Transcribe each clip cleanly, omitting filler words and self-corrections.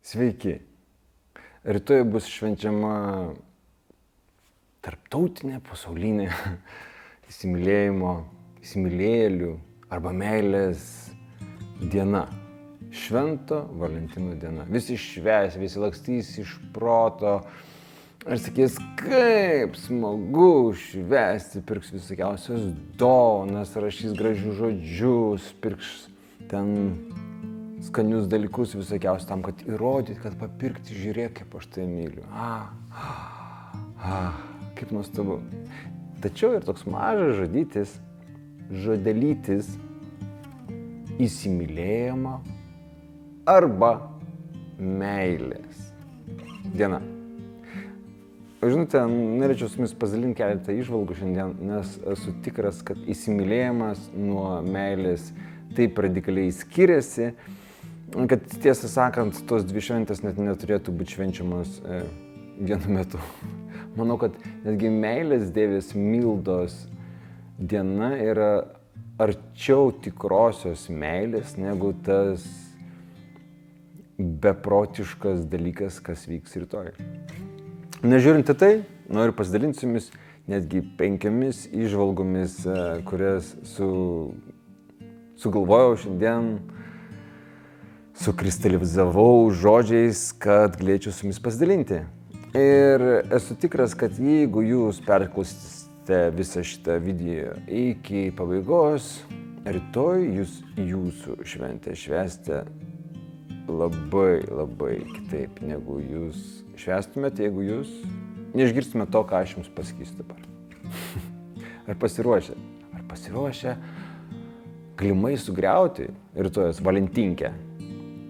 Sveiki. Rytoj bus švenčiama tarptautinė pasaulinė įsimylėjėlių arba meilės diena. Švento Valentino diena. Visi švęs, visi lakstys iš proto ir sakys, kaip smagu švęsti, pirks visokiausias dovanas, rašys gražius žodžius, pirks ten skanius dalykus visokiausius tam, kad įrodyti, kad papirkti, žiūrėk, kaip aš tai myliu. Kaip nuostabu. Tačiau ir toks mažas žodelytis įsimylėjimo arba meilės diena. Žinote, norėčiau su jumis pasidalinti keletą įžvalgų šiandien, nes esu tikras, kad įsimylėjimas nuo meilės taip radikaliai skiriasi, kad tiesą sakant, tos dvi šventės net neturėtų būti švenčiamos vienu metu. Manau, kad netgi meilės Dievės Mildos diena yra arčiau tikrosios meilės negu tas beprotiškas dalykas, kas vyks rytoj. Nežiūrint į tai, noriu pasidalinti su jumis netgi 5 įžvalgomis, kurias sugalvojau šiandien, sukristalizavau žodžiais, kad galėčiau su jumis pasidalinti. Ir esu tikras, kad jeigu jūs perklausysite visą šitą video iki pabaigos, rytoj jūs jūsų šventę švęsite labai kitaip, negu jūs švęstumėte, jeigu jūs neišgirstumėte to, ką aš jums pasakysiu dabar. Ar pasiruošę? Ar pasiruošę galimai sugriauti rytojos valentinkę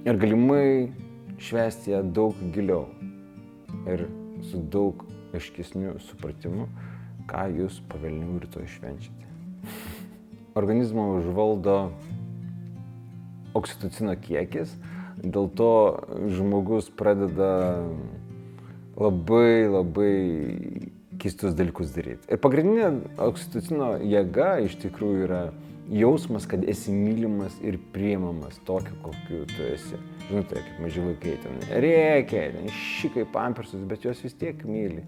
ir galimai švęsti ją daug giliau ir su daug aiškesniu supratimu, ką jūs pavelnių rytoj švenčiate. Organizmą užvaldo oksitocino kiekis, dėl to žmogus pradeda labai keistus dalykus daryti. Ir pagrindinė oksitocino jėga iš tikrųjų yra jausmas, kad esi mylimas ir priimamas tokiu, kokiu tu esi. Žinote, kaip maži vaikai ten rėkia, šikai pampersus, bet jos vis tiek myli.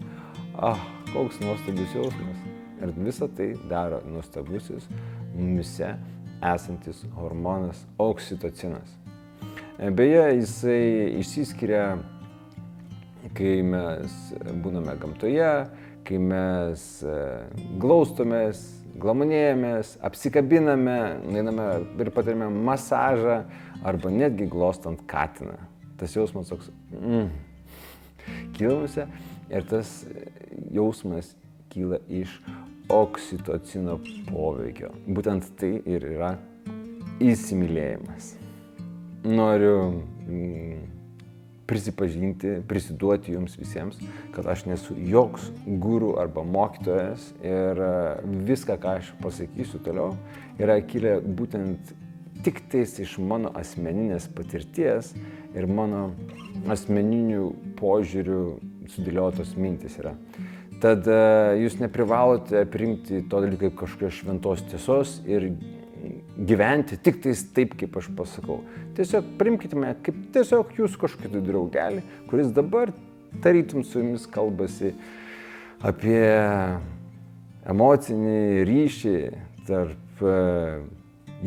Koks nuostabus jausmas. Ir visą tai daro nuostabusis mumise esantis hormonas oksitocinas. Beje, jisai išsiskiria, kai mes būname gamtoje, kai mes glaustomės, glamonėjamės, apsikabiname, einame ir patirime masažą arba netgi glostant katiną. Tas jausmas toks kyla mumise ir tas jausmas kyla iš oksitocino poveikio. Būtent tai ir yra įsimylėjimas. Noriu prisiduoti jums visiems, kad aš nesu joks guru arba mokytojas ir viską, ką aš pasakysiu toliau, yra kilę būtent tik tais iš mano asmeninės patirties ir mano asmeninių požiūrių sudėliotos mintys yra. Tad jūs neprivalote priimti to dalyko kaip kažkokios šventos tiesos ir gyventi tik tais taip, kaip aš pasakau. Tiesiog priimkite mane kaip tiesiog jūs kažkokį draugelį, kuris dabar tarytum su jumis kalbasi apie emocinį ryšį tarp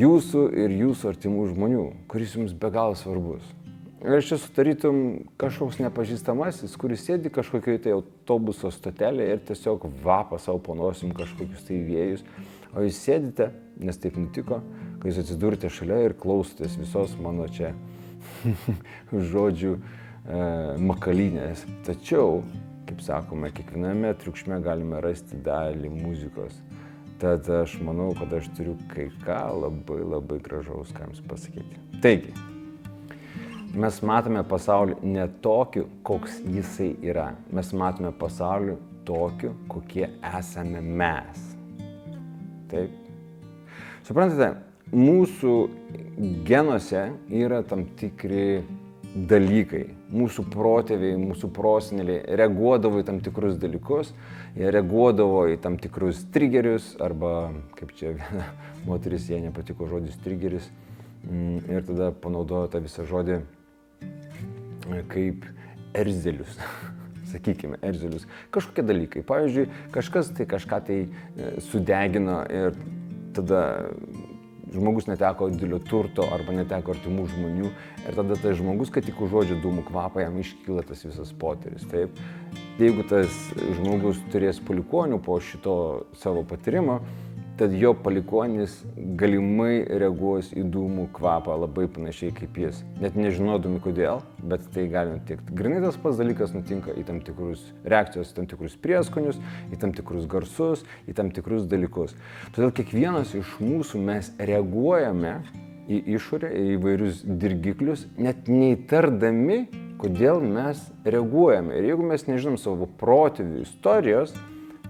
jūsų ir jūsų artimų žmonių, kuris jums be galo svarbus. Ir aš esu tarytum kažkoks nepažįstamasis, kuris sėdi kažkokioje tai autobuso stotelėje ir tiesiog vapa savo po nosim kažkokius tai vėjus, o jūs sėdite, nes taip nutiko, kai jūs atsidurite šalia ir klausotės visos mano čia žodžių makalynės. Tačiau, kaip sakome, kiekviename triukšme galime rasti dalį muzikos. Tad aš manau, kad aš turiu kai ką labai gražaus, ką jums pasakyti. Taigi, mes matome pasaulį ne tokiu, koks jisai yra. Mes matome pasaulį tokiu, kokie esame mes. Taip. Suprantate, mūsų genuose yra tam tikri dalykai. Mūsų protėviai, mūsų proseneliai reaguodavo į tam tikrus dalykus, jie reaguodavo į tam tikrus trigerius, arba, kaip čia viena moteris, jai nepatiko žodis trigeris, ir tada panaudojo tą visą žodį kaip erzelius, sakykime, erzelius. Kažkokie dalykai. Pavyzdžiui, kažkas tai kažką tai sudegino ir tada žmogus neteko didelio turto arba neteko artimų žmonių ir tada tas žmogus, kad tik užuodžia dūmų kvapą, jam iškyla tas visas potyris. Taip? Jeigu tas žmogus turės palikuonių po šito savo patyrimo, tad jo palikuonis galimai reaguos į dūmų kvapą labai panašiai kaip jis. Net nežinodami kodėl, bet tai gali nutikti. Grinai tas pats dalykas nutinka į tam tikrus reakcijos, į tam tikrus prieskonius, į tam tikrus garsus, į tam tikrus dalykus. Todėl kiekvienas iš mūsų mes reaguojame į išorę, į įvairius dirgiklius, net neįtardami, kodėl mes reaguojame. Ir jeigu mes nežinom savo protėvių istorijos,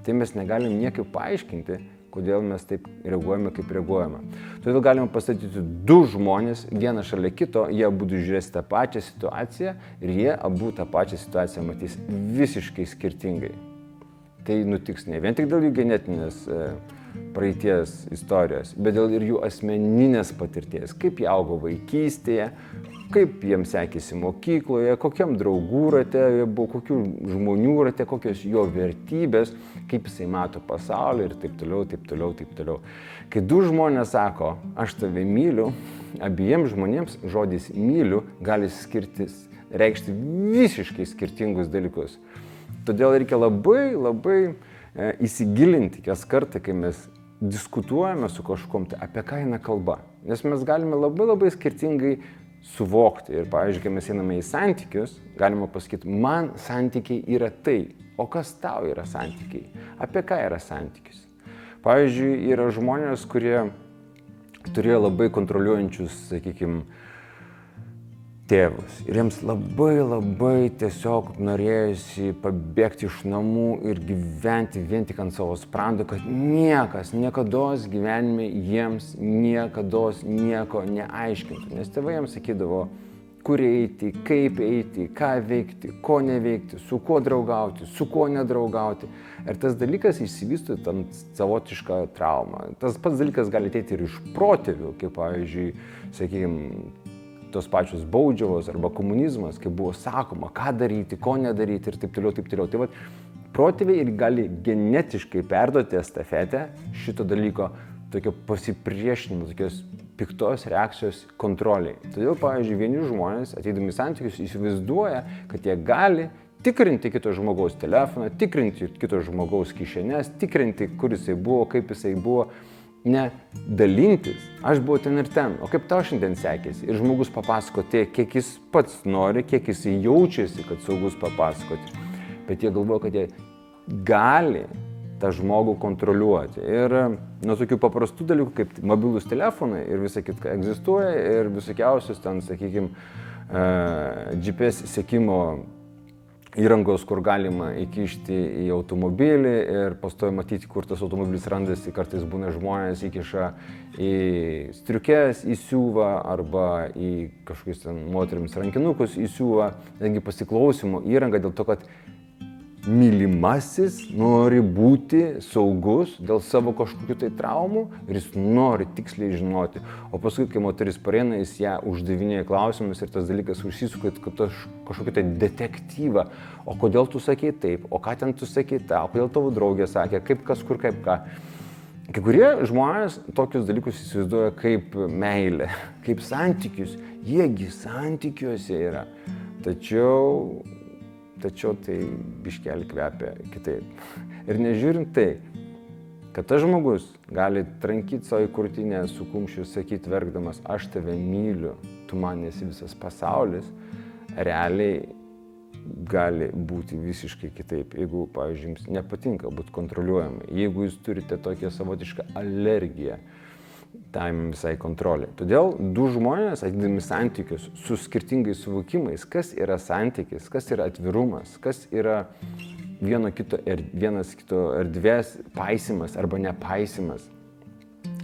tai mes negalim niekaip paaiškinti, kodėl mes taip reaguojame, kaip reaguojame. Todėl galime pastatyti du žmonės, vieną šalia kito, jie abu žiūrės tą pačią situaciją ir jie abu tą pačią situaciją matys visiškai skirtingai. Tai nutiks ne vien tik dėl jų genetinės praeities istorijos, bet dėl ir jų asmeninės patirties, kaip jie augo vaikystėje, kaip jiems sekėsi mokykloje, kokiam draugų rate jie buvo, kokių žmonių rate, kokios jo vertybės, kaip jisai mato pasaulį ir taip toliau, taip toliau, taip toliau. Kai du žmonės sako, aš tave myliu, abiems žmonėms žodis myliu gali reikšti visiškai skirtingus dalykus. Todėl reikia labai įsigilinti kas kartą, kai mes diskutuojame su kažkom, tai apie ką eina kalba. Nes mes galime labai skirtingai suvokti. Ir, pavyzdžiui, kai mes einame į santykius, galima pasakyti, man santykiai yra tai, o kas tau yra santykiai? Apie ką yra santykis? Pavyzdžiui, yra žmonės, kurie turėjo labai kontroliuojančius, sakykime, tėvus. Ir jiems labai tiesiog norėjosi pabėgti iš namų ir gyventi vien tik ant savo sprando, kad niekas, niekados gyvenime jiems niekados nieko neaiškintų. Nes tėvai jiems sakydavo, kur eiti, kaip eiti, ką veikti, ko neveikti, su kuo draugauti, su kuo nedraugauti. Ir tas dalykas išsivysto tam savotišką traumą. Tas pats dalykas gali ateiti ir iš protėvių, kaip pavyzdžiui, sakykime, tos pačios baudžiavos arba komunizmas, kai buvo sakoma, ką daryti, ko nedaryti ir taip toliau, taip toliau. Tai vat, protėviai ir gali genetiškai perduoti estafetę šito dalyko tokio pasipriešinimo, tokios piktos reakcijos kontroliai. Todėl, pavyzdžiui, vieni žmonės, ateidami į santykius, įsivaizduoja, kad jie gali tikrinti kito žmogaus telefoną, tikrinti kito žmogaus kišenes, tikrinti, kur jisai buvo, kaip jisai buvo. Ne dalintis, aš buvau ten ir ten, o kaip tau šiandien sekėsi. Ir žmogus papasakoti, kiek jis pats nori, kiek jis jaučiasi, kad saugus papasakoti. Bet jie galvoja, kad jie gali tą žmogų kontroliuoti. Ir nuo tokių paprastų dalykų, kaip mobilūs telefonai ir visa kita egzistuoja ir visokiausios ten, sakykime, GPS sekimo įrangos, kur galima įkišti į automobilį ir pastovi matyti, kur tas automobilis randasi. Kartais būna žmonės įkiša į striukes, į siūvą arba į kažkokius ten moterims rankinukus į siūvą. Netgi pasiklausimo įranga dėl to, kad mylimasis nori būti saugus dėl savo kažkokių tai traumų ir jis nori tiksliai žinoti. O paskui, kai moteris pareina, jis ją uždavinėja klausimus ir tas dalykas užsisuka kažkokį tai detektyvą. O kodėl tu sakei taip, o ką ten tu sakei tą, o kodėl tavo draugė sakė, kaip kas, kur, kaip ką. Kai kurie žmonės tokius dalykus įsivaizduoja kaip meilę, kaip santykius. Jiegi santykiuose yra. Tačiau tai biškelį kvepia kitaip. Ir nežiūrint tai, kad tas žmogus gali trankyti savo į krūtinę su kumščiu, sakyti verkdamas, aš tave myliu, tu man esi visas pasaulis, realiai gali būti visiškai kitaip. Jeigu, pavyzdžiui, jums nepatinka būti kontroliuojami, jeigu jūs turite tokią savotišką alergiją tam visai kontrolė. Todėl du žmonės, ateidami santykius su skirtingais suvokimais, kas yra santykis, kas yra atvirumas, kas yra vienas kito erdvės paisimas arba nepaisimas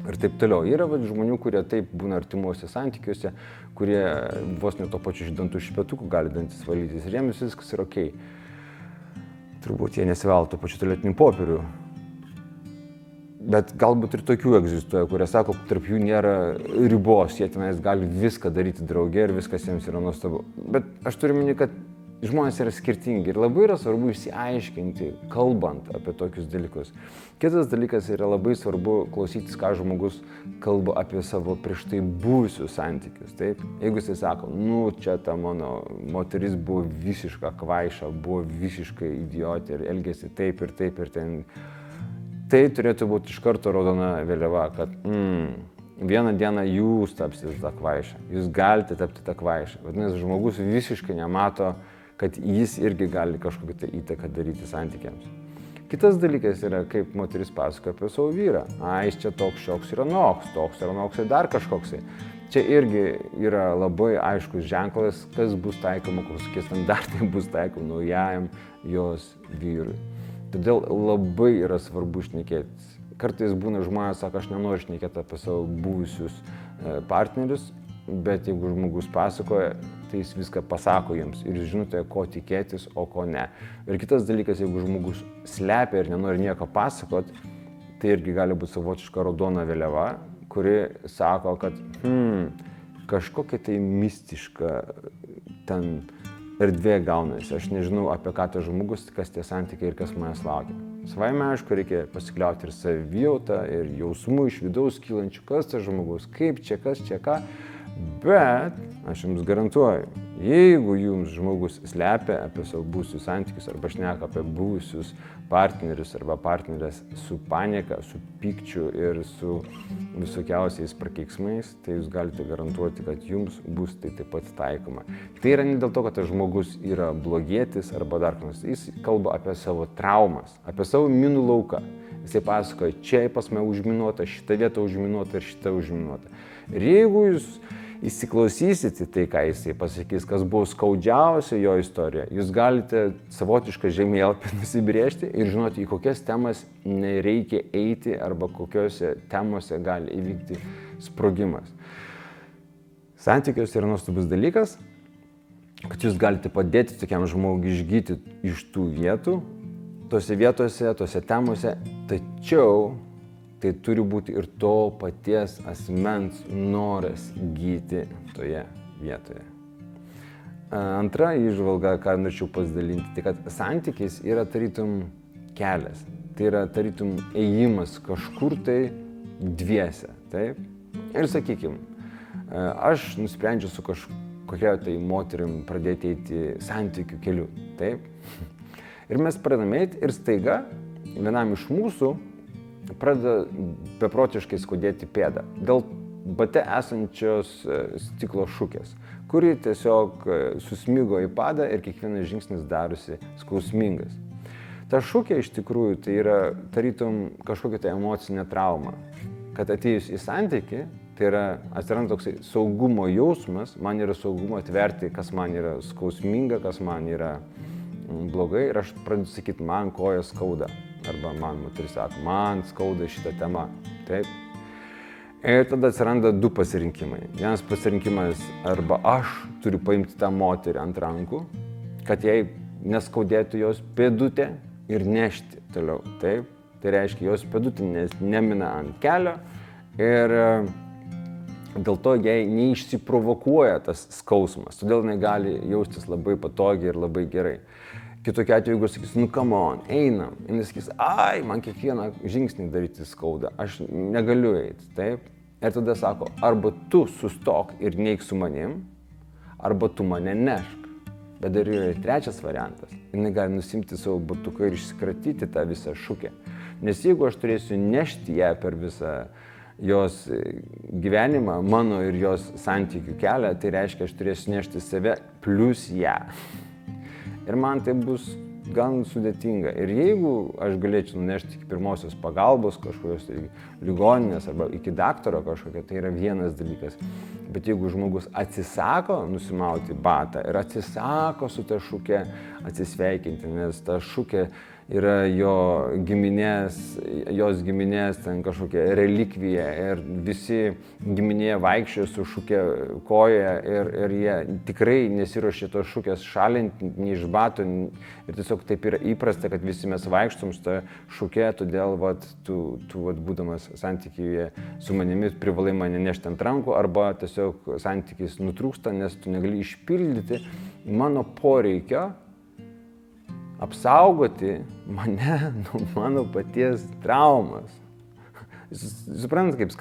ir taip toliau. Yra žmonių, kurie taip būna artimuose santykiuose, kurie vos ne to pačiu dantų šepetuku gali dantis valytis ir jiems viskas yra okei. Turbūt jie nesivalo to pačiu tualetiniu popieriu Bet galbūt ir tokių egzistuoja, kurie sako, tarp jų nėra ribos, jie tenais gali viską daryti drauge ir viskas jiems yra nuostabu. Bet aš turiu minėti, kad žmonės yra skirtingi ir labai yra svarbu išsiaiškinti, kalbant apie tokius dalykus. Kitas dalykas yra labai svarbu klausytis, ką žmogus kalba apie savo prieš tai buvusius santykius. Taip? Jeigu jisai sako, čia ta mano moteris buvo visiška kvaiša, buvo visiškai idiotė ir elgėsi taip ir taip ir ten. Tai turėtų būti iš karto raudona vėliava, kad vieną dieną jūs tapsite tą kvaišą, jūs galite tapti tą kvaišą. Vadinasi, žmogus visiškai nemato, kad jis irgi gali kažkokią tai įtaką daryti santykiams. Kitas dalykas yra, kaip moteris pasakoja apie savo vyrą. Jis čia toks šioks yra noks ir dar kažkoksai. Čia irgi yra labai aiškus ženklas, kas bus taikoma, kokie standartai bus taikomi naujajam jos vyrui. Todėl labai yra svarbu šnekėtis. Kartais būna žmonės, sako, aš nenoriu šnekėti apie savo buvusius partnerius, bet jeigu žmogus pasakoja, tai jis viską pasako jiems ir žinote, ko tikėtis, o ko ne. Ir kitas dalykas, jeigu žmogus slepia ir nenori nieko pasakot, tai irgi gali būti savotiška raudona vėliava, kuri sako, kad kažkokia tai mistiška ten erdvė gaunasi. Aš nežinau, apie ką tas žmogus, kas tie santykiai ir kas manęs laukia. Savaime, aišku, reikia pasikliauti ir savijautą, ir jausmų iš vidaus kylančių, kas tas žmogus, kaip čia, kas čia ką. Bet aš jums garantuoju, jeigu jums žmogus slepia apie savo buvusius santykius arba šneka apie buvusius partnerius arba partnerės su panieka, su pykčiu ir su visokiausiais prakeiksmais, tai jūs galite garantuoti, kad jums bus tai taip pat taikoma. Tai yra ne dėl to, kad tas žmogus yra blogietis arba dar kas nors. Jis kalba apie savo traumas, apie savo minų lauką. Jisai pasakoja, čia pas mane užminuota, šita vieta užminuota ir šita užminuota. Ir jeigu jūs įsiklausysite tai, ką jisai pasakys, kas buvo skaudžiausia jo istorija, jūs galite savotišką žemėlapį nusibrėžti ir žinoti, į kokias temas nereikia eiti arba kokiose temose gali įvykti sprogimas. Santykiuose yra nuostabus dalykas, kad jūs galite padėti tokiam žmogui išgyti iš tų vietų, tose vietose, tose temose, tačiau tai turi būti ir to paties asmens noras gyti toje vietoje. Antra įžvalga, ką norėčiau pasidalinti, tai kad santykis yra tarytum kelias. Tai yra tarytum ėjimas kažkur tai dviese. Taip? Ir sakykime, aš nusprendžiu su kažkokia tai moterim pradėti eiti santykių keliu. Taip? Ir mes pradedame eiti ir staiga vienam iš mūsų pradeda beprotiškai skaudėti pėdą dėl bate esančios stiklo šukės, kuri tiesiog susmigo į padą ir kiekvienas žingsnis darosi skausmingas. Ta šukė iš tikrųjų tai yra tarytum kažkokia tai emocinė trauma, kad atėjus į santykį, tai yra atsiranda toksai saugumo jausmas, man yra saugumo atverti, kas man yra skausminga, kas man yra blogai ir aš pradedu sakyti, man koja skauda. Arba man moteris sako, man skauda šitą temą. Taip. Ir tada atsiranda du pasirinkimai. Vienas pasirinkimas, arba aš turiu paimti tą moterį ant rankų, kad jai neskaudėtų jos pėdutė ir nešti toliau. Taip. Tai reiškia, jos pėdutė nemina ant kelio ir dėl to jai neišsiprovokuoja tas skausmas. Todėl jinai gali jaustis labai patogiai ir labai gerai. Kitokiu atveju, jeigu sakys, come on, einam, jinai sakys, man kiekvieną žingsnį daryti skauda, aš negaliu eiti, taip? Ir tada sako, arba tu sustok ir neik su manim, arba tu mane nešk. Bet dar yra ir trečias variantas, jinai gali nusimti savo batuką ir išsikratyti tą visą šukę. Nes jeigu aš turėsiu nešti ją per visą jos gyvenimą, mano ir jos santykių kelią, tai reiškia, aš turėsiu nešti save plus ją. Ir man tai bus gan sudėtinga. Ir jeigu aš galėčiau nunešti iki pirmosios pagalbos kažkokios ligoninės arba iki daktaro kažkokio, tai yra vienas dalykas. Bet jeigu žmogus atsisako nusimauti batą ir atsisako su ta šukė atsisveikinti, nes ta šukė yra jos giminės ten kažkokia relikvija ir visi giminėje vaikščioja su šukė koja ir jie tikrai nesiruošia tos šukės šalinti nei iš batų ir tiesiog taip yra įprasta, kad visi mes vaikštom su ta šukė, todėl tu būdamas santykyje su manimi privalai mane nešti ant rankų arba tiesiog santykis nutrūksta, nes tu negali išpildyti mano poreikio apsaugoti mane nuo mano paties traumas. Suprantate, kaip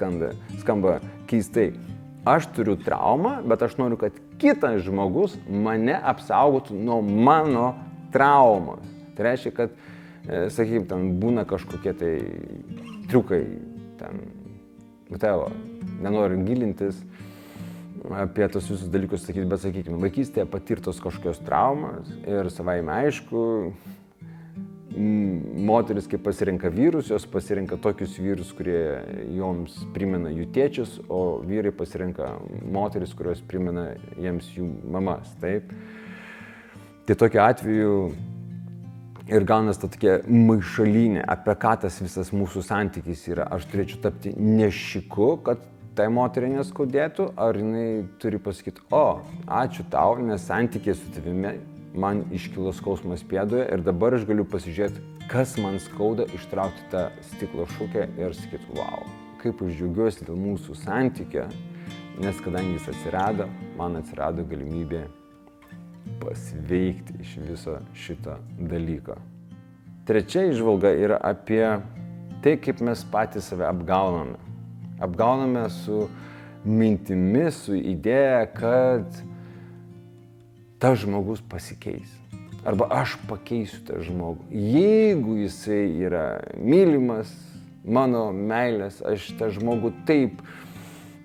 skamba keistai. Aš turiu traumą, bet aš noriu, kad kitas žmogus mane apsaugotų nuo mano traumos. Tai reiškia, kad, sakykime, ten būna kažkokie tai triukai, ten, nenoriu gilintis apie tos visus dalykus sakyti, bet sakykime, vaikystėje patirtos kažkokios traumas ir savaime aišku, moteris, kai pasirenka vyrus, jos pasirenka tokius vyrus, kurie joms primena jų tėčius, o vyrai pasirenka moteris, kurios primena jiems jų mamas, taip? Tai tokiu atveju ir gaunas ta tokia maišalinė, apie ką tas visas mūsų santykis yra. Aš turėčiau tapti nešiku, kad tai moteriai neskaudėtų, ar jinai turi pasakyti, ačiū tau, nes santykiai su tavimi man iškilo skausmas pėdoje ir dabar aš galiu pasižiūrėti, kas man skauda, ištraukti tą stiklo šukę ir sakyti, wow, kaip aš džiaugiuosi dėl mūsų santykio, nes kadangi jis atsirado, man atsirado galimybė pasveikti iš viso šito dalyko. Trečia įžvalga yra apie tai, kaip mes patys save apgauname. Apgauname su mintimis, su idėja, kad tas žmogus pasikeis. Arba aš pakeisiu tą žmogų. Jeigu jisai yra mylimas, mano meilės, aš tą žmogų taip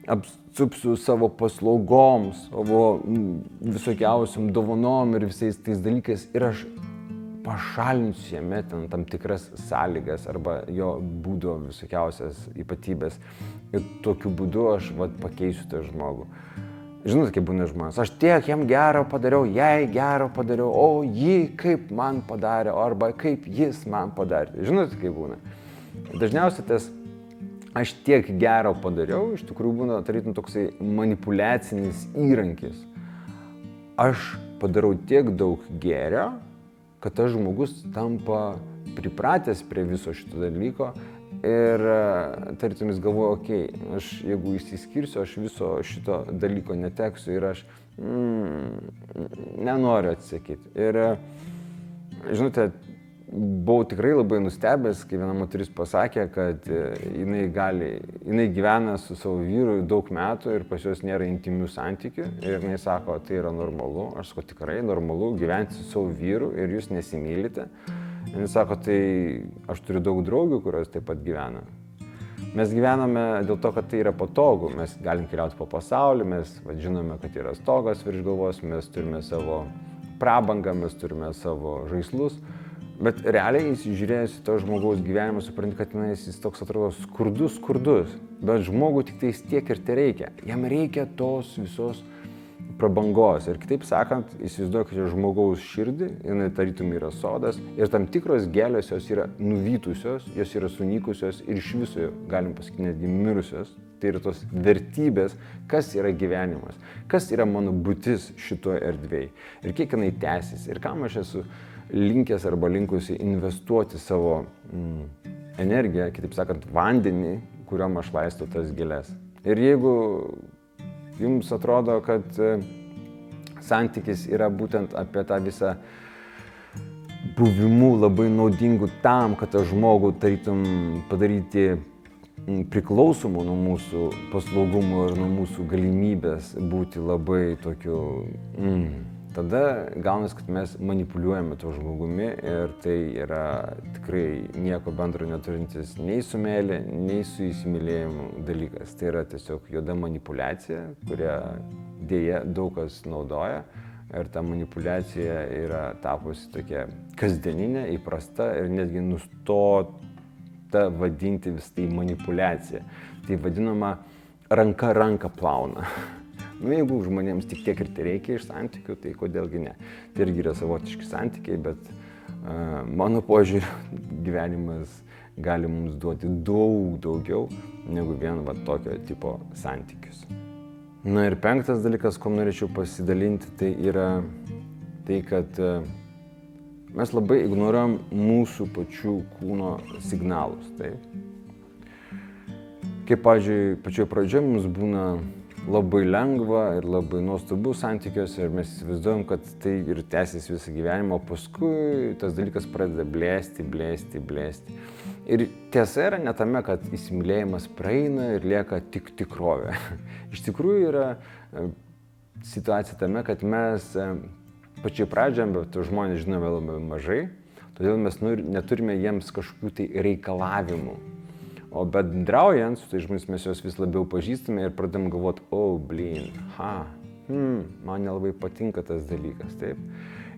apsupsiu savo paslaugom, savo visokiausiam dovanom ir visais tais dalykais ir aš pašalinsiu jame tam tikras sąlygas arba jo būdo visokiausias ypatybės. Ir tokiu būdu aš pakeisiu tą žmogų. Žinote, kaip būna žmonės, aš tiek jam gero padariau, jai gero padariau, o jį kaip man padarė, arba kaip jis man padarė. Žinote, kaip būna. Dažniausiai tas aš tiek gero padariau, iš tikrųjų būna tarytum toksai manipuliacinis įrankis. Aš padarau tiek daug gėrio, kad tas žmogus tampa pripratęs prie viso šito dalyko ir tarytum jis galvoja, okei, aš jeigu išsiskirsiu, aš viso šito dalyko neteksiu ir aš nenoriu atsisakyti. Ir žinote, buvau tikrai labai nustebęs, kai viena moteris pasakė, kad jinai gyvena su savo vyru daug metų ir pas jos nėra intimių santykių. Ir jinai sako, tai yra normalu. Aš sakau, tikrai normalu gyventi su savo vyru ir jūs nesimylite. Jinai sako, tai aš turiu daug draugių, kurios taip pat gyvena. Mes gyvename dėl to, kad tai yra patogu. Mes galim keliauti po pasaulį, mes žinome, kad yra stogas virš galvos, mes turime savo prabangą, mes turime savo žaislus. Bet realiai įsižiūrėjus į to žmogaus gyvenimą, supranti, kad jis toks atrodo skurdus. Bet žmogui tik tais tiek ir tereikia. Jam reikia tos visos prabangos. Ir kitaip sakant, įsivaizduokite žmogaus širdį, jinai tarytum yra sodas ir tam tikros gėlės jos yra nuvytusios, jos yra sunykusios ir iš viso, galim pasakyti, netgi mirusios. Tai yra tos vertybės, kas yra gyvenimas, kas yra mano būtis šitoje erdvėje ir kiek jinai tęsis ir kam aš esu linkęs arba linkusi investuoti savo energiją, kitaip sakant, vandenį, kuriuom aš laistau tas gėles. Ir jeigu jums atrodo, kad santykis yra būtent apie tą visą buvimų labai naudingų tam, kad tą žmogų tarytum padaryti priklausomų nuo mūsų paslaugumų ir nuo mūsų galimybės būti labai tokiu tada gaunas, kad mes manipuliuojame to žmogumi ir tai yra tikrai nieko bendro neturintis nei su meile, nei su įsimylėjimu dalykas. Tai yra tiesiog juoda manipuliacija, kurią dėja daug kas naudoja ir ta manipuliacija yra tapusi tokia kasdieninė, įprasta ir netgi nustota vadinti vis tai manipuliacija. Tai vadinama ranka ranką plauna. Jeigu žmonėms tik tiek ir tai reikia iš santykių, tai kodėlgi ne. Tai irgi yra savotiški santykiai, bet mano požiūriu, gyvenimas gali mums duoti daug daugiau negu vien tokio tipo santykius. Na ir 5 dalykas, kuo norėčiau pasidalinti, tai yra tai, kad mes labai ignoruojam mūsų pačių kūno signalus. Taip? Kaip, pavyzdžiui, pačioje pradžioje mums būna labai lengva ir labai nuostabu santykiuose ir mes įsivaizduojam, kad tai ir tęsis visą gyvenimą, o paskui tas dalykas pradeda blėsti. Ir tiesa yra ne tame, kad įsimylėjimas praeina ir lieka tik tikrovė. Iš tikrųjų yra situacija tame, kad mes pačiai pradžioje, bet žmonės žinome labai mažai, todėl mes neturime jiems kažkokių tai reikalavimų. O bendraujant su tai žmonės mes juos vis labiau pažįstame ir pradedam galvoti, man nelabai patinka tas dalykas, taip.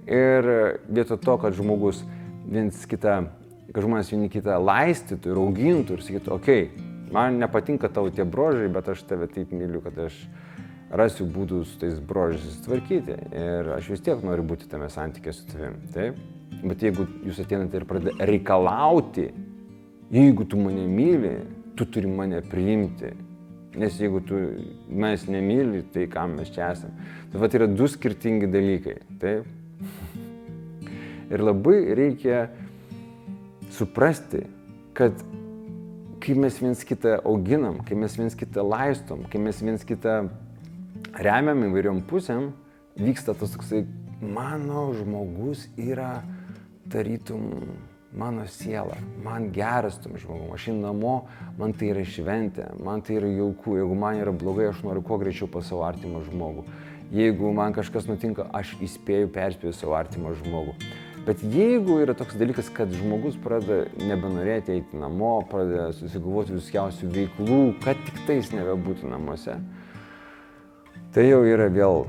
Ir vietoj to, kad žmogus kad žmonės vieni kitą laistytų ir augintų ir sakytų, man nepatinka tavo tie brožai, bet aš tave taip myliu, kad aš rasiu būdų su tais brožais susitvarkyti ir aš vis tiek noriu būti tame santykyje su tavim, taip. Bet jeigu jūs ateinate ir pradedate reikalauti, jeigu tu mane myli, tu turi mane priimti, nes jeigu tu manęs nemyli, tai kam mes čia esam. Tai yra 2 skirtingi dalykai, taip. Ir labai reikia suprasti, kad kai mes viens kitą auginam, kai mes viens kitą laistom, kai mes viens kitą remiam įvairiom pusėm, vyksta tas toksai, mano žmogus yra tarytum mano siela, man geras tam žmogum, aš einu namo, man tai yra šventė, man tai yra jauku, jeigu man yra blogai, aš noriu kuo greičiau pas savo artimą žmogų. Jeigu man kažkas nutinka, aš perspėju savo artimą žmogų. Bet jeigu yra toks dalykas, kad žmogus pradeda nebenorėti eiti namo, pradeda susigalvoti viskiausių veiklų, kad tik tais nebebūtų namuose, tai jau yra vėl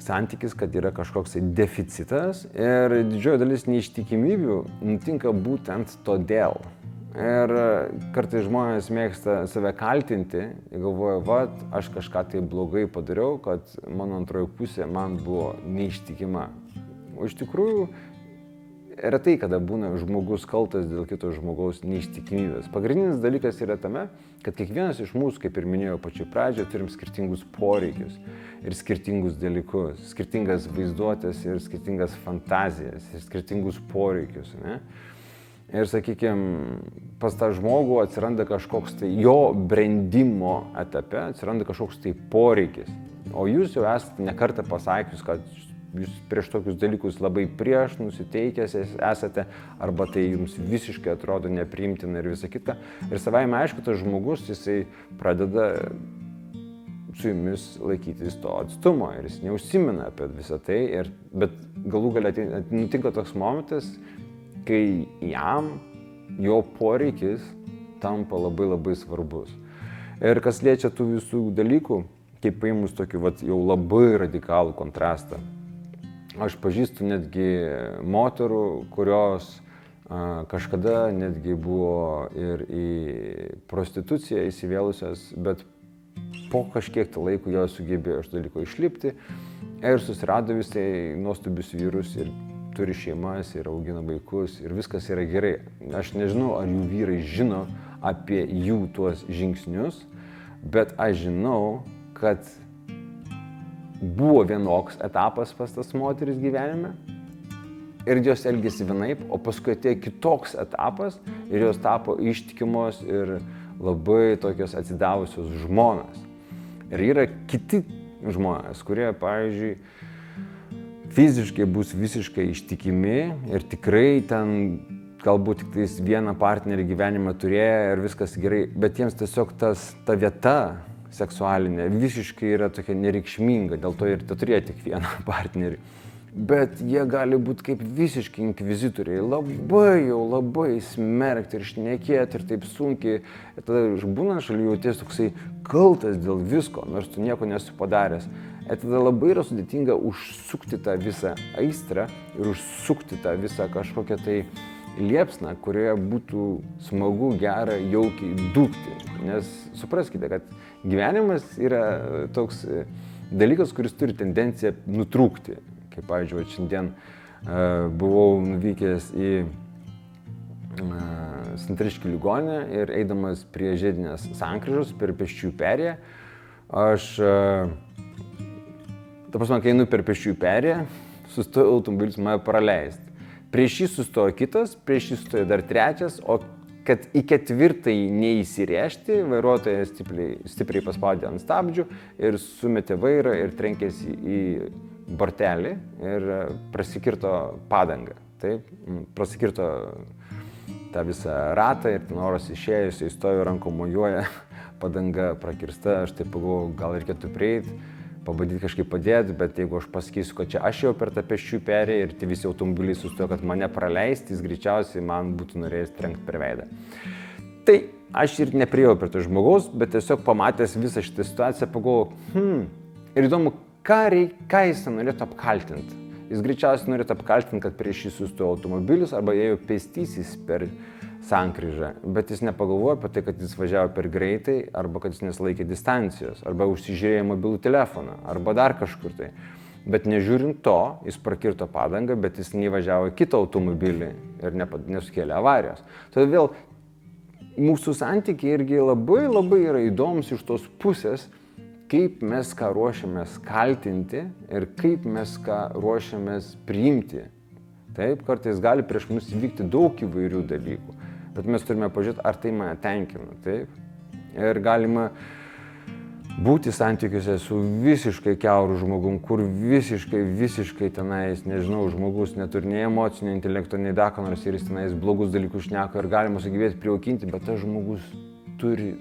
santykis, kad yra kažkoks deficitas ir didžioji dalis neištikimybių nutinka būtent todėl. Ir kartais žmonės mėgsta save kaltinti ir galvoja, aš kažką tai blogai padariau, kad mano antroji pusė man buvo neištikima. O iš tikrųjų, retai kada būna žmogus kaltas dėl kito žmogaus neištikimybės. Pagrindinis dalykas yra tame, kad kiekvienas iš mūsų, kaip ir minėjau pačioj pradžioje, turim skirtingus poreikius ir skirtingus dalykus, skirtingas vaizduotės ir skirtingas fantazijas ir skirtingus poreikius. Ne? Ir, sakykime, pas tą žmogų atsiranda kažkoks tai jo brendimo etape, atsiranda kažkoks tai poreikis. O jūs jau esate nekartą pasakius, kad jūs prieš tokius dalykus labai prieš nusiteikęs esate, arba tai jums visiškai atrodo nepriimtina ir visa kita. Ir savaime aišku, tas žmogus, jisai pradeda su jumis laikytis to atstumo ir jis neužsimena apie visą tai. Bet galų gale nutinka toks momentas, kai jam jo poreikis tampa labai labai svarbus. Ir kas liečia tų visų dalykų, kaip paėmus tokį jau labai radikalų kontrastą. Aš pažįstu netgi moterų, kurios kažkada netgi buvo ir į prostituciją įsivėlusios, bet po kažkiek tai laiko jos sugebėjo iš dalyko išlipti ir susirado visai nuostabius vyrus ir turi šeimas ir augina vaikus ir viskas yra gerai. Aš nežinau, ar jų vyrai žino apie jų tuos žingsnius, bet aš žinau, kad buvo vienoks etapas pas tas moteris gyvenime ir jos elgėsi vienaip, o paskui atėjo kitoks etapas ir jos tapo ištikimos ir labai tokios atsidavusios žmonos. Ir yra kiti žmonės, kurie, pavyzdžiui, fiziškai bus visiškai ištikimi ir tikrai ten galbūt tik tais vieną partnerį gyvenimą turėjo ir viskas gerai, bet jiems tiesiog ta vieta seksualinė visiškai yra tokia nereikšminga, dėl to ir turėjo tik vieną partnerį. Bet jie gali būti kaip visiškai inkvizitoriai, labai smerkti ir šnekėti ir taip sunkiai. Ir tada būna šalia jauties toksai kaltas dėl visko, nors tu nieko nesu padaręs. Ir tada labai yra sudėtinga užsukti tą visą aistrą ir užsukti tą visą kažkokią tai liepsną, kurioje būtų smagu, gera, jaukiai dūkti. Nes supraskite, kad gyvenimas yra toks dalykas, kuris turi tendenciją nutrūkti. Kaip, pavyzdžiui, šiandien buvau nuvykęs į Santariškių ligoninę ir eidamas prie žiedinės sankryžos per pėsčiųjų perėją, aš, kai einu per pėsčiųjų perėją, sustojo automobilis mane praleisti. Prieš jį sustojo kitas, prieš jį sustojo dar trečias, o kad į ketvirtąjį neįsirėžti, vairuotojas stipriai paspaudė ant stabdžių ir sumetė vairą ir trenkėsi į bortelį ir prasikirto padangą. Taip, prasikirto tą visą ratą ir ten oras išėjo, jis stojo rankom mojuoja, padanga prakirsta, aš taip pagalvojau, gal reikėtų prieiti, pabandyti kažkaip padėti, bet jeigu aš pasakysiu, kad čia aš jau per tą pėsčiųjų perėją ir tie visi automobiliai sustojo, kad mane praleisti, jis greičiausiai man būtų norėjęs trenkti per veidą. Tai aš ir nepriejau prie to žmogaus, bet tiesiog pamatęs visą šitą situaciją pagalvojau, ir įdomu, ką jis norėtų apkaltinti. Jis greičiausiai norėtų apkaltinti, kad prieš jį sustojo automobilis arba ėjo pėstysis per sankryžą, bet jis nepagalvojo apie tai, kad jis važiavo per greitai arba kad jis nesilaikė distancijos arba užsižiūrėjo mobilų telefoną arba dar kažkur tai. Bet nežiūrint to, jis prakirto padangą, bet jis neįvažiavo kitą automobilį ir nesukėlė avarijos. Todėl vėl mūsų santykiai irgi labai yra įdomus iš tos pusės, kaip mes ką ruošiamės kaltinti ir kaip mes ką ruošiamės priimti. Taip, kartais gali prieš mus įvykti daug įvairių dalykų, bet mes turime pažiūrėti, ar tai mane tenkina. Taip. Ir galima būti santykiuose su visiškai kiauru žmogum, kur visiškai tenais, nežinau, žmogus neturi nei emocinio intelekto, nei dar ko nors ir jis tenais blogus dalykus šneka ir galima sugebėti prijaukinti, bet tas žmogus turi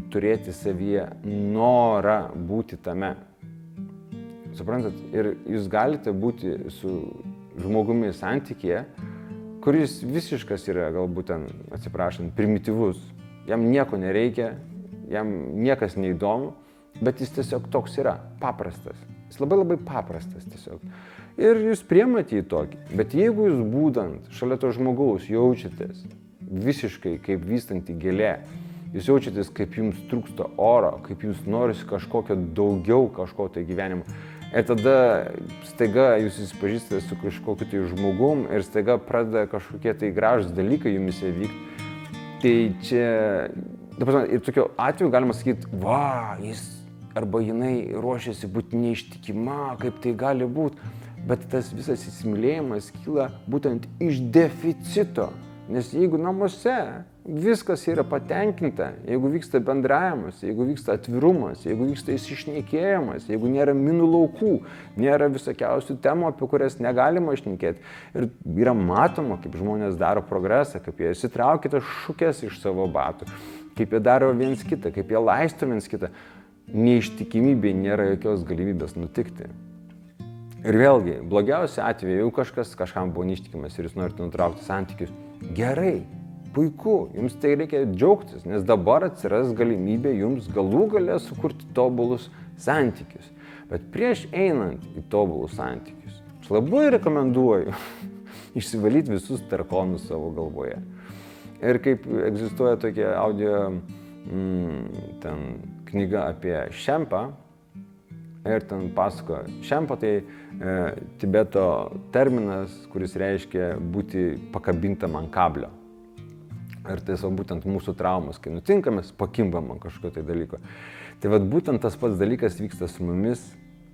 turėti savyje norą būti tame. Suprantat? Ir jūs galite būti su žmogumi santykyje, kuris visiškas yra, galbūt ten, atsiprašant, primityvus. Jam nieko nereikia, jam niekas neįdomu, bet jis tiesiog toks yra, paprastas. Jis labai paprastas tiesiog. Ir jūs priimate jį tokį. Bet jeigu jūs būdant šalia to žmogaus jaučiatės visiškai kaip vystanti gėlė, jūs jaučiatės, kaip jums trūksta oro, kaip jūs norisi kažkokio daugiau kažko tai gyvenimo. Ir tada staiga jūs susipažįstate su kažkokiu tai žmogum ir staiga pradeda kažkokie tai gražūs dalykai jumise vykti. Tai čia, ir tokiu atveju galima sakyti, jis arba jinai ruošiasi būti neištikima, kaip tai gali būti. Bet tas visas įsimylėjimas kyla būtent iš deficito. Nes jeigu namuose viskas yra patenkinta, jeigu vyksta bendravimas, jeigu vyksta atvirumas, jeigu vyksta įsišnekėjimas, jeigu nėra minų laukų, nėra visokiausių temų, apie kurias negalima šnekėti. Ir yra matoma, kaip žmonės daro progresą, kaip jie įsitraukia tas šukes iš savo batų, kaip jie daro viens kitą, kaip jie laisto viens kitą. Neištikimybė nėra jokios galimybės nutikti. Ir vėlgi, blogiausia atveju, jeigu kažkas kažkam buvo neištikimas ir jūs norite nutraukti santykius, gerai, puiku, jums tai reikia džiaugtis, nes dabar atsiras galimybė jums galų gale sukurti tobulus santykius. Bet prieš einant į tobulus santykius, aš labai rekomenduoju išsivalyti visus tarkonus savo galvoje. Ir kaip egzistuoja tokia audio knyga apie šempą, ir ten pasako, šempa tai Tibeto terminas, kuris reiškia būti pakabintam ant kablio. Ir tai būtent mūsų traumas, kai nutinka, mes pakimbam ant kažkokio tai dalyko. Tai vat būtent tas pats dalykas vyksta su mumis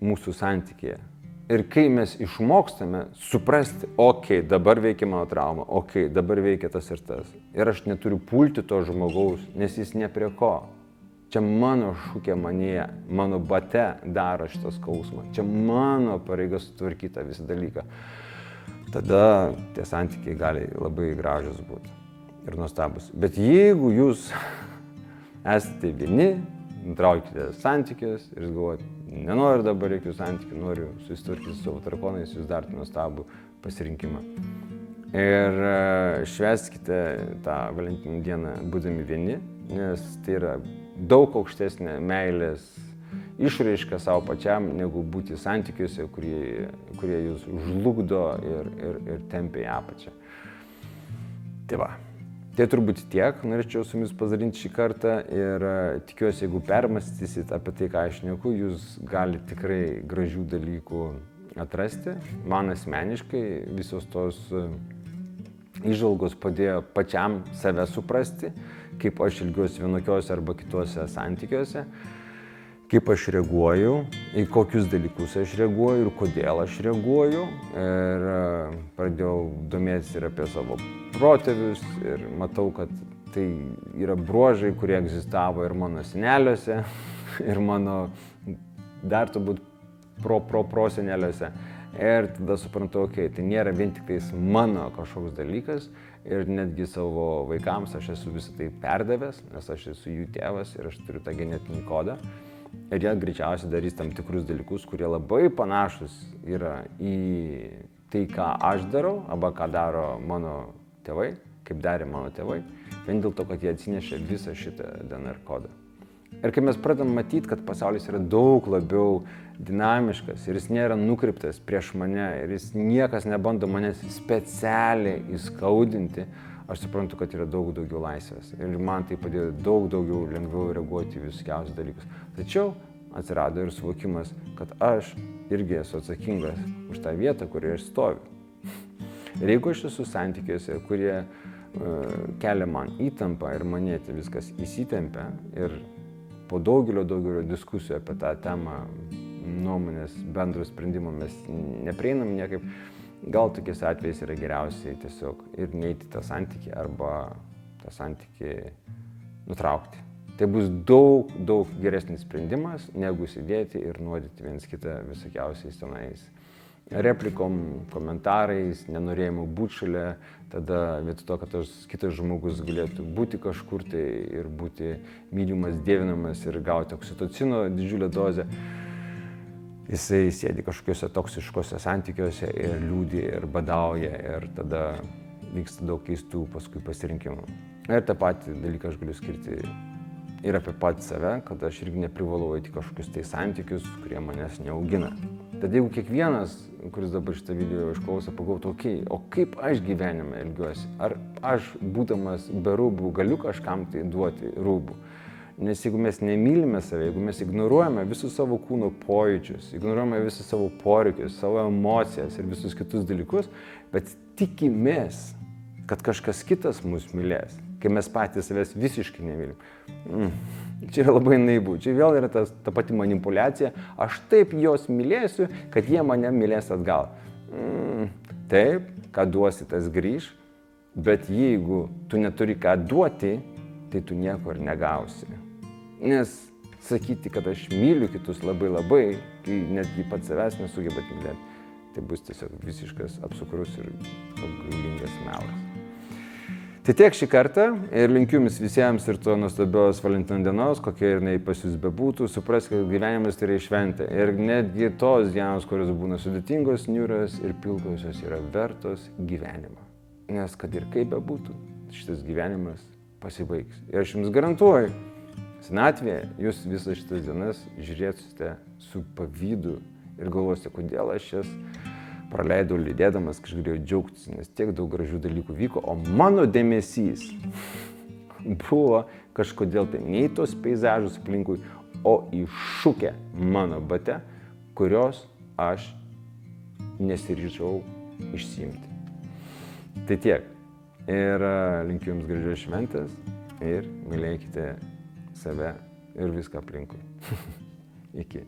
mūsų santykyje. Ir kai mes išmokstame suprasti, dabar veikia mano trauma, dabar veikia tas ir tas. Ir aš neturiu pulti to žmogaus, nes jis ne prie ko. Čia mano šūkė manyje, mano bate daro šitą skausmą. Čia mano pareiga sutvarkyti tą visą dalyką. Tada tie santykiai gali labai gražus būti ir nuostabus. Bet jeigu jūs esate vieni, nutraukite santykius ir galvojate, nenoriu dabar jokių santykių, noriu susitvarkyti su savo tarkonais, jūs darote nuostabų pasirinkimą. Ir švęskite tą Valentino dieną būdami vieni, nes tai yra daug aukštesnė meilės išraiška savo pačiam, negu būti santykiuose, kurie jūs žlugdo ir tempia į apačią. Tai va, tai turbūt tiek, norėčiau su jumis pasidalinti šį kartą ir tikiuosi, jeigu permąstysit apie tai, ką aš šneku, jūs galite tikrai gražių dalykų atrasti. Man asmeniškai visos tos įžvalgos padėjo pačiam save suprasti, kaip aš elgiuosi vienokiuose arba kituose santykiuose, kaip aš reaguoju, į kokius dalykus aš reaguoju ir kodėl aš reaguoju. Ir pradėjau domėtis ir apie savo protėvius ir matau, kad tai yra bruožai, kurie egzistavo ir mano seneliuose, ir mano dar turbūt proseneliuose. Ir tada suprantu, tai nėra vien tik tais mano kažkoks dalykas ir netgi savo vaikams aš esu visą tai perdavęs, nes aš esu jų tėvas ir aš turiu tą genetinį kodą. Ir jie greičiausiai darys tam tikrus dalykus, kurie labai panašus yra į tai, ką aš darau, arba ką daro mano tėvai, kaip darė mano tėvai, vien dėl to, kad jie atsinešė visą šitą DNR kodą. Ir kai mes pradedam matyti, kad pasaulis yra daug labiau dinamiškas ir jis nėra nukreiptas prieš mane ir jis niekas nebando manęs specialiai įskaudinti, aš suprantu, kad yra daug daugiau laisvės. Ir man tai padėjo daug daugiau lengviau reaguoti į visokiausius dalykus. Tačiau atsirado ir suvokimas, kad aš irgi esu atsakingas už tą vietą, kurioje aš stoviu. Ir jeigu aš esu santykiuose, kurie kelia man įtampą ir manėti viskas įsitempia ir po daugelio diskusijų apie tą temą, nuomonės, bendro sprendimo mes neprieinam niekaip, gal tokiais atvejais yra geriausiai tiesiog ir neiti tą santykį arba tą santykį nutraukti. Tai bus daug geresnis sprendimas, negu sėdėti ir nuodyti viens kitą visokiausiais tenais replikom, komentarais, nenorėjimu būti šalia, tada vietoj to, kad kitas žmogus galėtų būti kažkur tai ir būti mylimas, dievinamas ir gauti oksitocino didžiulę dozę, jisai sėdi kažkokiuose toksiškose santykiuose ir liūdi ir badauja ir tada vyksta daug keistų paskui pasirinkimų. Ir tą patį dalyką aš galiu skirti ir apie patį save, kad aš irgi neprivalau eiti kažkokius tai santykius, kurie manęs neaugina. Tad jeigu kiekvienas, kuris dabar šitą video išklauso, pagalvotų, o kaip aš gyvenime elgiuosi, ar aš, būdamas be rūbų, galiu kažkam tai duoti rūbų. Nes jeigu mes nemylime save, jeigu mes ignoruojame visus savo kūno pojūčius, ignoruojame visus savo poreikius, savo emocijas ir visus kitus dalykus, bet tikimės, kad kažkas kitas mus mylės, kai mes patys savęs visiškai nemylim. Čia yra labai naivu, čia vėl yra ta pati manipuliacija, aš taip juos mylėsiu, kad jie mane mylės atgal. Taip, ką duosi, tas grįž, bet jeigu tu neturi ką duoti, tai tu nieko ir negausi. Nes sakyti, kad aš myliu kitus labai, kai netgi pats savęs nesugebat mylėti, tai bus tiesiog visiškas apsukrus ir apgaulingas melas. Tai tiek šį kartą ir linkiu jums visiems ir to nuostabios Valentino dienos, kokia ir jinai pas jūs bebūtų, supraskite, kad gyvenimas tai yra šventė. Ir netgi tos dienos, kurios būna sudėtingos, niūrios ir pilkosios, yra vertos gyvenimo. Nes kad ir kaip bebūtų, šitas gyvenimas pasibaigs. Ir aš jums garantuoju, senatvėje jūs visas šitas dienas žiūrėsite su pavydu ir galvosite, kodėl aš jas praleidau lydėdamas, kai aš galėjau džiaugtis, nes tiek daug gražių dalykų vyko, o mano dėmesys buvo kažkodėl tai ne į tos peizažus aplinkui, o į šukę mano bate, kurios aš nesiryžau išsiimti. Tai tiek. Ir linkiu jums gražios šventės ir mylėkite save ir viską aplinkui. Iki.